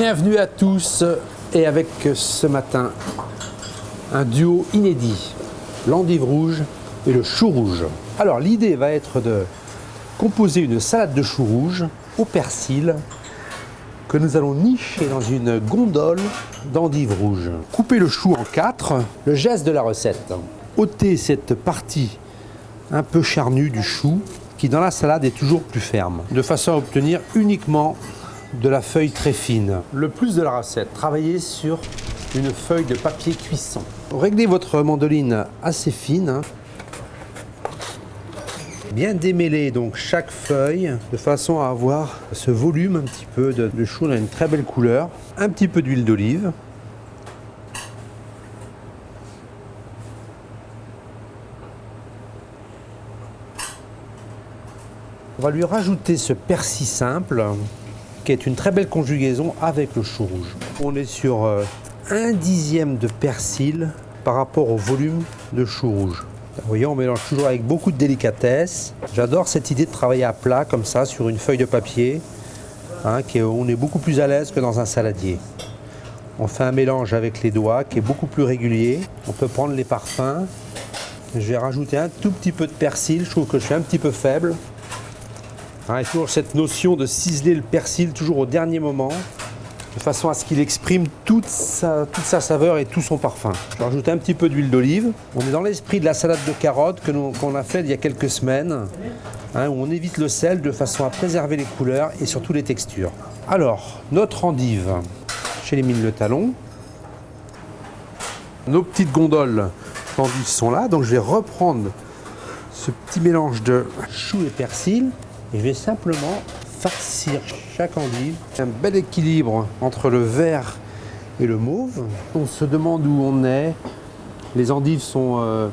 Bienvenue à tous et avec ce matin un duo inédit, l'endive rouge et le chou rouge. Alors l'idée va être de composer une salade de chou rouge au persil que nous allons nicher dans une gondole d'endive rouge. Couper le chou en 4, le geste de la recette. Ôter cette partie un peu charnue du chou qui dans la salade est toujours plus ferme, de façon à obtenir uniquement de la feuille très fine. Le plus de la recette, travaillez sur une feuille de papier cuisson. Réglez votre mandoline assez fine. Bien démêler donc chaque feuille de façon à avoir ce volume un petit peu de chou. On a une très belle couleur. Un petit peu d'huile d'olive. On va lui rajouter ce persil simple qui est une très belle conjugaison avec le chou rouge. On est sur 1/10 de persil par rapport au volume de chou rouge. Vous voyez, on mélange toujours avec beaucoup de délicatesse. J'adore cette idée de travailler à plat comme ça sur une feuille de papier, on est beaucoup plus à l'aise que dans un saladier. On fait un mélange avec les doigts qui est beaucoup plus régulier. On peut prendre les parfums. Je vais rajouter un tout petit peu de persil. Je trouve que je suis un petit peu faible. Il y a toujours cette notion de ciseler le persil toujours au dernier moment, de façon à ce qu'il exprime toute sa saveur et tout son parfum. Je vais rajouter un petit peu d'huile d'olive. On est dans l'esprit de la salade de carottes qu'on a fait il y a quelques semaines, où on évite le sel de façon à préserver les couleurs et surtout les textures. Alors, notre endive, j'élimine le talon. Nos petites gondoles d'endive sont là, donc je vais reprendre ce petit mélange de chou et persil. Et je vais simplement farcir chaque endive. Un bel équilibre entre le vert et le mauve. On se demande où on est. Les endives sont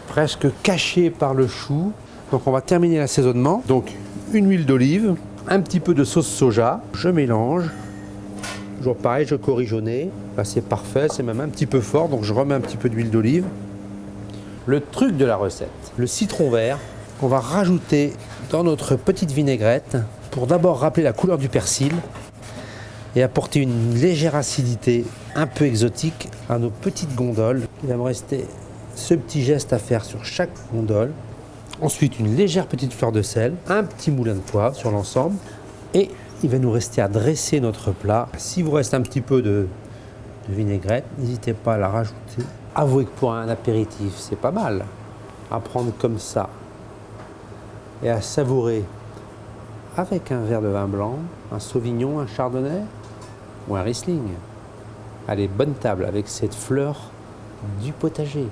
presque cachées par le chou. Donc on va terminer l'assaisonnement. Donc une huile d'olive, un petit peu de sauce soja. Je mélange. Toujours pareil, je corrige au nez. Là, c'est parfait, c'est même un petit peu fort. Donc je remets un petit peu d'huile d'olive. Le truc de la recette, le citron vert. On va rajouter dans notre petite vinaigrette pour d'abord rappeler la couleur du persil et apporter une légère acidité un peu exotique à nos petites gondoles. Il va me rester ce petit geste à faire sur chaque gondole. Ensuite, une légère petite fleur de sel, un petit moulin de poivre sur l'ensemble et il va nous rester à dresser notre plat. S'il vous reste un petit peu de vinaigrette, n'hésitez pas à la rajouter. Avouez que pour un apéritif, c'est pas mal à prendre comme ça et à savourer avec un verre de vin blanc, un sauvignon, un chardonnay ou un riesling. Allez, bonne table avec cette fleur du potager.